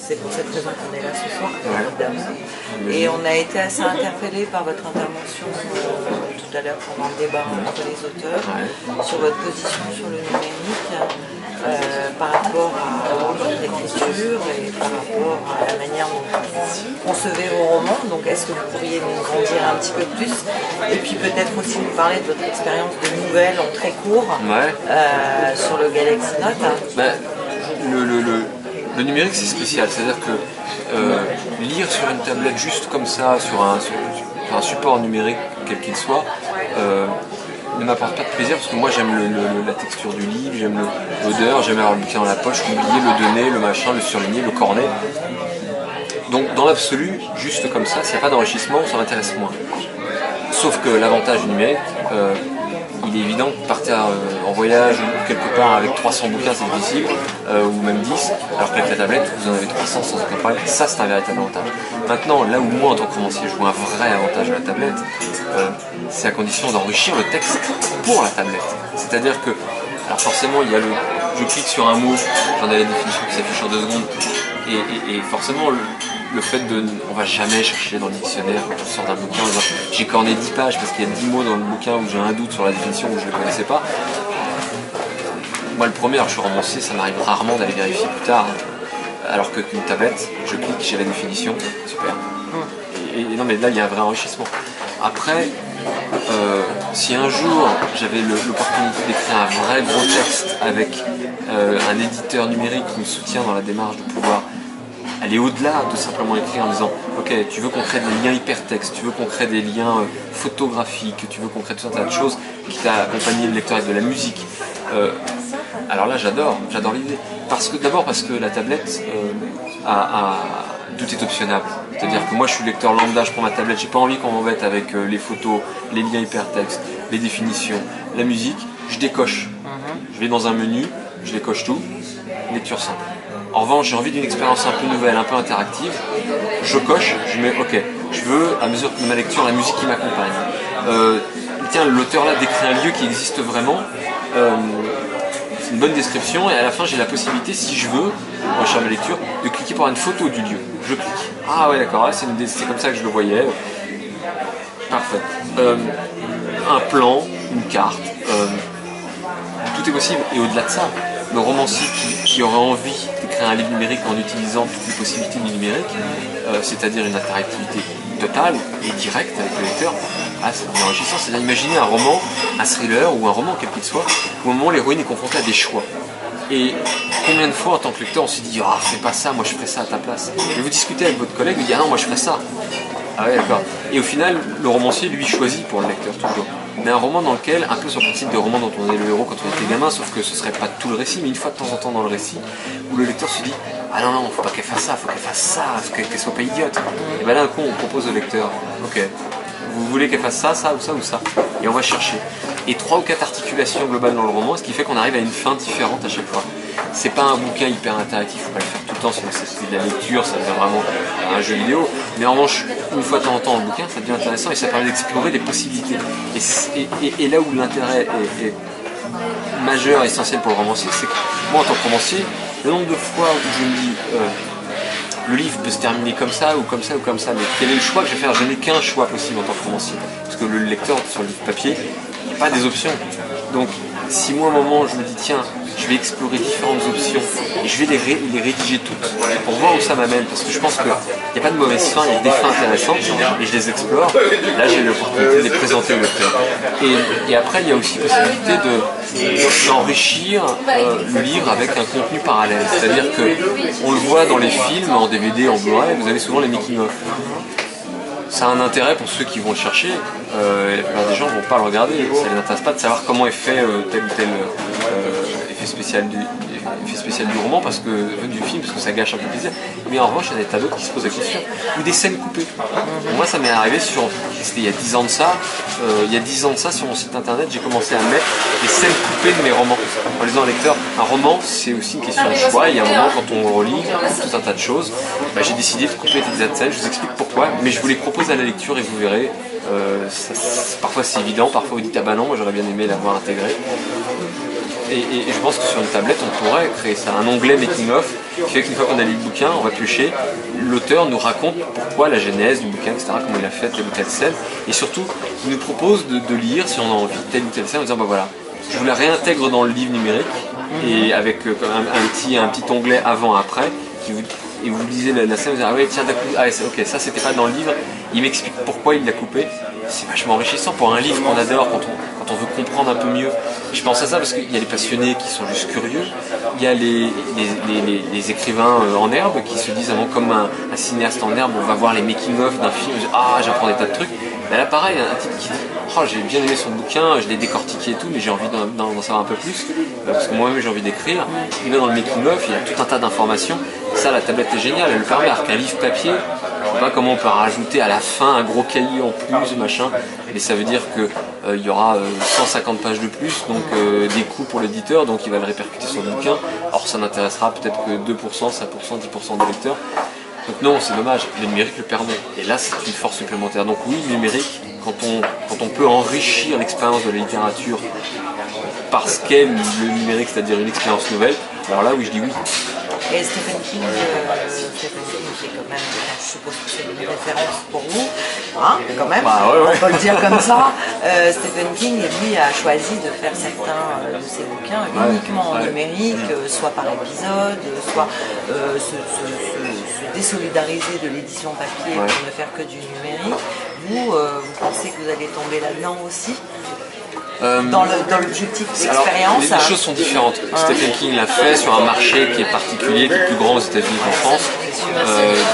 C'est pour cette raison qu'on est là ce soir, évidemment. Et on a été assez interpellés par votre intervention tout à l'heure pendant le débat entre les auteurs sur votre position sur le numérique par rapport à votre écriture et par rapport à la manière dont vous concevez vos romans. Donc est-ce que vous pourriez nous en dire un petit peu plus et puis peut-être aussi nous parler de votre expérience de nouvelles en très court sur le Galaxy Note. Le numérique c'est spécial, c'est-à-dire que lire sur une tablette juste comme ça, sur un support numérique quel qu'il soit, ne m'apporte pas de plaisir parce que moi j'aime la texture du livre, j'aime l'odeur, j'aime avoir le bouquin dans la poche, l'oublier, le donner, le machin, le surligner, le cornet. Donc dans l'absolu, juste comme ça, s'il n'y a pas d'enrichissement, ça m'intéresse moins. Sauf que l'avantage du numérique, il est évident que partir en voyage ou quelque part avec 300 bouquins c'est difficile, ou même 10, alors qu'avec la tablette vous en avez 300 sans aucun problème. Ça c'est un véritable avantage. Maintenant, là où moi en tant que romancier je vois un vrai avantage à la tablette, c'est à condition d'enrichir le texte pour la tablette. C'est-à-dire que, alors forcément il y a je clique sur un mot, j'en ai la définition qui s'affiche en 2 secondes, et forcément le fait on va jamais chercher dans le dictionnaire quand on sort d'un bouquin en disant j'ai corné 10 pages parce qu'il y a 10 mots dans le bouquin où j'ai un doute sur la définition ou je ne le connaissais pas. Moi le premier, alors je suis romancier, ça m'arrive rarement d'aller vérifier plus tard, alors qu'une tablette, je clique, j'ai la définition, super. Et non mais là il y a un vrai enrichissement. Après, si un jour j'avais l'opportunité d'écrire un vrai gros texte avec un éditeur numérique qui me soutient dans la démarche de pouvoir aller au-delà de simplement écrire en disant ok, tu veux qu'on crée des liens hypertextes, tu veux qu'on crée des liens photographiques, tu veux qu'on crée tout un tas de choses qui t'a accompagné le lecteur avec de la musique, alors là j'adore l'idée. Parce que la tablette tout est optionnable. C'est-à-dire que moi je suis lecteur lambda, je prends ma tablette, j'ai pas envie qu'on m'embête avec les photos, les liens hypertextes, les définitions, la musique, je décoche. Je vais dans un menu, je décoche tout, lecture simple. En revanche, j'ai envie d'une expérience un peu nouvelle, un peu interactive, je coche, je mets ok, je veux à mesure de ma lecture la musique qui m'accompagne. Tiens, l'auteur là décrit un lieu qui existe vraiment, c'est une bonne description et à la fin j'ai la possibilité, si je veux, moi je ma lecture, de cliquer pour une photo du lieu. Je clique. Ah ouais d'accord, c'est comme ça que je le voyais. Parfait. Un plan, une carte, tout est possible. Et au-delà de ça, le romancier qui aurait envie d'écrire un livre numérique en utilisant toutes les possibilités du numérique, c'est-à-dire une interactivité totale et directe avec le lecteur, c'est enrichissant. C'est-à-dire imaginer un roman, un thriller ou un roman quel qu'il soit, où au moment où l'héroïne est confrontée à des choix. Et combien de fois en tant que lecteur on se dit ah fais pas ça, moi je ferais ça à ta place. Et vous discutez avec votre collègue, vous dites ah non moi je ferais ça. Ah ouais d'accord. Et au final le romancier lui choisit pour le lecteur toujours. Mais un roman dans lequel, un peu sur le principe de roman dont on est le héros quand on était gamin, sauf que ce serait pas tout le récit, mais une fois de temps en temps dans le récit, où le lecteur se dit ah non non, faut pas qu'elle fasse ça, faut qu'elle fasse ça, faut qu'elle soit pas idiote. Et ben là d'un coup on propose au lecteur, ok, vous voulez qu'elle fasse ça, ça ou ça ou ça, et on va chercher. Et 3 ou 4 articulations globales dans le roman, ce qui fait qu'on arrive à une fin différente à chaque fois. C'est pas un bouquin hyper interactif, faut pas le faire tout le temps, sinon c'est de la lecture, ça devient vraiment un jeu vidéo. Mais en revanche, une fois de temps en temps, le bouquin, ça devient intéressant et ça permet d'explorer des possibilités. Et là où l'intérêt est majeur, essentiel pour le romancier, c'est que moi en tant que romancier, le nombre de fois où je me dis le livre peut se terminer comme ça ou comme ça ou comme ça, mais quel est le choix que je vais faire? Je n'ai qu'un choix possible en tant que romancier. Parce que le lecteur sur le livre papier, il n'y a pas des options. Donc si moi à un moment je me dis tiens, je vais explorer différentes options et je vais les rédiger toutes pour voir où ça m'amène, parce que je pense qu'il n'y a pas de mauvaise fin, il y a des fins intéressantes et je les explore, là j'ai l'opportunité de les présenter au lecteur. Et après il y a aussi possibilité d'enrichir le livre avec un contenu parallèle, c'est-à-dire qu'on le voit dans les films, en DVD, en Blu-ray, vous avez souvent les making-of. Ça a un intérêt pour ceux qui vont le chercher, et la plupart des gens ne vont pas le regarder, ça ne les intéresse pas de savoir comment est fait tel ou tel effet spécial du roman, du film, parce que ça gâche un peu le plaisir. Mais en revanche, il y en a des tas d'autres qui se posent la question, ou des scènes coupées. Moi ça m'est arrivé c'était il y a 10 ans de ça, sur mon site internet, j'ai commencé à mettre des scènes coupées de mes romans. En disant au lecteur, un roman c'est aussi une question de choix, il y a un moment quand on relit tout un tas de choses, j'ai décidé de couper des scènes, je vous explique pourquoi, mais je vous les propose à la lecture et vous verrez, parfois c'est évident, parfois vous dites ah bah non, moi j'aurais bien aimé l'avoir intégré. et je pense que sur une tablette, on pourrait créer ça, un onglet making of, qui fait qu'une fois qu'on a lu le bouquin, on va piocher, l'auteur nous raconte pourquoi la genèse du bouquin, etc., comment il a fait telle ou telle scène, et surtout, il nous propose de lire, si on a envie, telle ou telle scène, en disant, bah voilà, je vous la réintègre dans le livre numérique, et avec un petit onglet avant-après, et vous lisez la scène, vous dites, ah ouais, tiens, ok, ça c'était pas dans le livre, il m'explique pourquoi il l'a coupé. C'est vachement enrichissant pour un livre qu'on adore quand on veut comprendre un peu mieux. Je pense à ça parce qu'il y a les passionnés qui sont juste curieux, il y a les écrivains en herbe qui se disent, comme un cinéaste en herbe, on va voir les making-of d'un film, j'apprends des tas de trucs. Mais là pareil, un type qui dit, j'ai bien aimé son bouquin, je l'ai décortiqué et tout, mais j'ai envie d'en savoir un peu plus, parce que moi-même j'ai envie d'écrire. Il va dans le making-of, il y a tout un tas d'informations. Ça, la tablette est géniale, elle le permet, alors qu'un livre papier, je sais pas comment on peut rajouter à la fin un gros cahier en plus, machin, mais ça veut dire que il y aura 150 pages de plus, donc des coûts pour l'éditeur, donc il va le répercuter sur le bouquin. Alors ça n'intéressera peut-être que 2%, 5%, 10% des lecteurs. Donc non, c'est dommage, le numérique le permet. Et là, c'est une force supplémentaire. Donc oui, le numérique, quand on peut enrichir l'expérience de la littérature parce qu'est le numérique, c'est-à-dire une expérience nouvelle, alors là, oui, je dis oui. Et Stephen King, qui est quand même, je suppose que c'est une référence pour vous, hein, quand même, on peut le dire comme ça. Stephen King, lui, a choisi de faire certains de ses bouquins uniquement en numérique, soit par épisode, soit se désolidariser de l'édition papier pour ne faire que du numérique. Vous pensez que vous allez tomber là-dedans aussi ? Dans l'objectif d'expérience. Les choses sont différentes. Stephen King l'a fait sur un marché qui est particulier, qui est plus grand aux États-Unis qu'en France,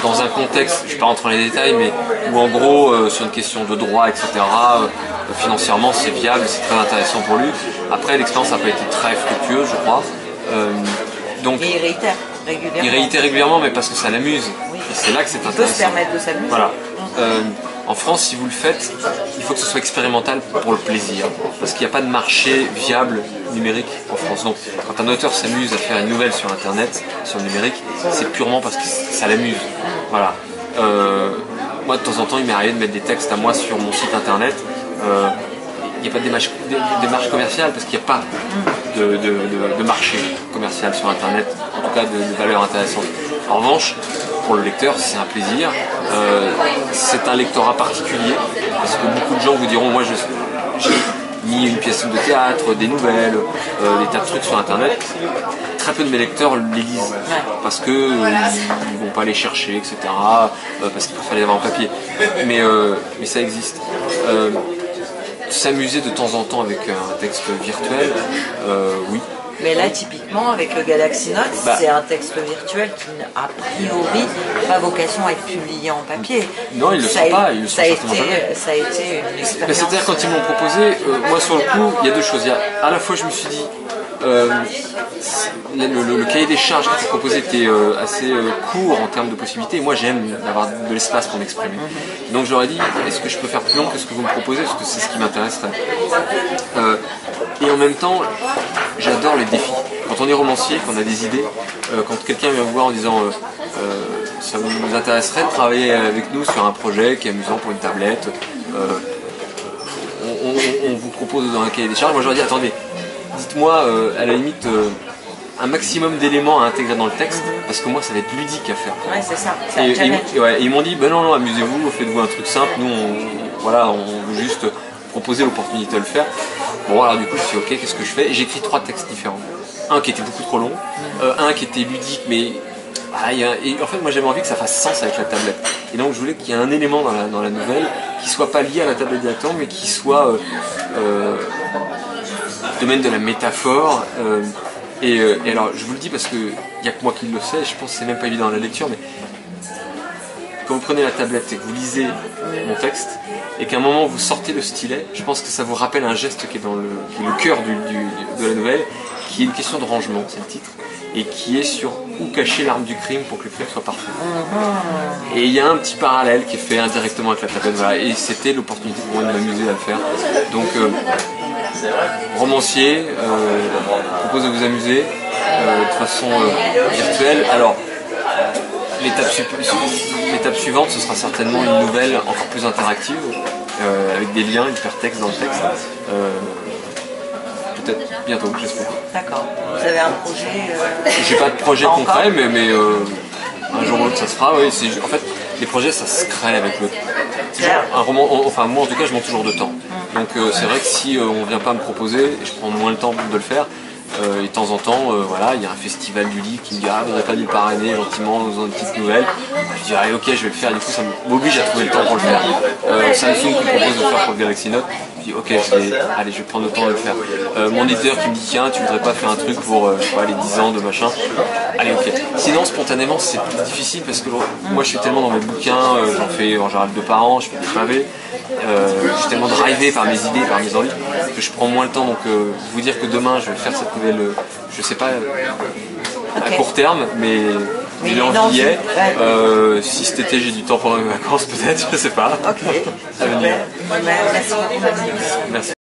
dans un contexte, je ne vais pas rentrer dans les détails, mais où en gros, sur une question de droit, etc., financièrement c'est viable, c'est très intéressant pour lui. Après, l'expérience n'a pas été très fructueuse, je crois. Donc, et il réitère régulièrement. Il réitère régulièrement, mais parce que ça l'amuse. Oui. Et c'est là que c'est intéressant. Il peut se permettre de s'amuser. Voilà. En France, si vous le faites, il faut que ce soit expérimental pour le plaisir. Parce qu'il n'y a pas de marché viable numérique en France. Donc, quand un auteur s'amuse à faire une nouvelle sur Internet, sur le numérique, c'est purement parce que ça l'amuse. Voilà. Moi, de temps en temps, il m'est arrivé de mettre des textes à moi sur mon site Internet. Il n'y a pas de démarche commerciale parce qu'il n'y a pas de marché commercial sur Internet, en tout cas de valeur intéressante. En revanche, pour le lecteur, c'est un plaisir. C'est un lectorat particulier parce que beaucoup de gens vous diront, moi j'ai mis une pièce de théâtre, des nouvelles, des tas de trucs sur Internet. Très peu de mes lecteurs les lisent parce que ils vont pas les chercher, etc. Parce qu'il préfèrent les avoir en papier. Mais ça existe. S'amuser de temps en temps avec un texte virtuel, oui. Mais là, typiquement, avec le Galaxy Note, c'est un texte virtuel qui n'a a priori pas vocation à être publié en papier. Non, ils ne le sont pas. Ça a été une expérience. C'est-à-dire, quand ils m'ont proposé, moi sur le coup, il y a deux choses. À la fois, je me suis dit, le cahier des charges qui était proposé était assez court en termes de possibilités. Et moi, j'aime avoir de l'espace pour m'exprimer. Donc, je leur ai dit, est-ce que je peux faire plus long que ce que vous me proposez, parce que c'est ce qui m'intéresserait. Et en même temps, j'adore les défis. Quand on est romancier, qu'on a des idées, quand quelqu'un vient me voir en disant ça vous intéresserait de travailler avec nous sur un projet qui est amusant pour une tablette, on vous propose dans un cahier des charges, moi je leur dis attendez, dites-moi à la limite un maximum d'éléments à intégrer dans le texte, parce que moi ça va être ludique à faire. Ouais, c'est ça. Et ils m'ont dit non, amusez-vous, faites-vous un truc simple, nous on veut juste proposer l'opportunité de le faire. Bon, alors du coup je me suis dit ok, qu'est-ce que je fais? J'ai écrit 3 textes différents. Un qui était beaucoup trop long, un qui était ludique, mais et en fait moi j'avais envie que ça fasse sens avec la tablette. Et donc je voulais qu'il y ait un élément dans la nouvelle qui soit pas lié à la tablette directement, mais qui soit domaine de la métaphore. Et alors je vous le dis parce qu'il n'y a que moi qui le sais, je pense que c'est même pas évident à la lecture, mais quand vous prenez la tablette et que vous lisez mon texte, et qu'à un moment vous sortez le stylet, je pense que ça vous rappelle un geste qui est qui est le cœur de la nouvelle, qui est une question de rangement, c'est le titre, et qui est sur où cacher l'arme du crime pour que le crime soit parfait. Et il y a un petit parallèle qui est fait indirectement avec la tablette, voilà, et c'était l'opportunité pour moi de m'amuser à le faire. Donc, romancier, propose de vous amuser de façon virtuelle. Alors, l'étape suivante, ce sera certainement une nouvelle encore plus interactive, avec des liens, hypertextes dans le texte. peut-être bientôt, j'espère. D'accord. Vous avez un projet J'ai pas de projet pas concret, encore mais un jour ou l'autre ça se fera. Oui, en fait, les projets ça se crée avec le temps. Un roman, enfin moi en tout cas, je manque toujours de temps. Donc c'est vrai que si on vient pas me proposer, je prends moins le temps de le faire. Et de temps en temps, voilà, il y a un festival du livre qui me dit ah, vous n'aurez pas dû le parrainer gentiment, nous avons une petite nouvelle. Je dis ah, ok, je vais le faire. Du coup, ça m'oblige à trouver le temps pour le faire. Samsung qui me propose de le faire pour le Galaxy Note. Je dis ok, allez, je vais prendre le temps de le faire. Mon éditeur qui me dit tiens, tu voudrais pas faire un truc pour je sais pas, les 10 ans de machin. Allez, ok. Sinon, spontanément, c'est plus difficile parce que moi, je suis tellement dans mes bouquins, j'en fais en général 2 par an, je fais des pavés. Je suis tellement drivé par mes idées, par mes envies, que je prends moins le temps. Donc, vous dire que demain, je vais faire cette nouvelle, je sais pas, à court terme, mais l'envie est. Si cet été j'ai du temps pendant mes vacances, peut-être, je sais pas. Ok. À venir. Merci beaucoup. Merci.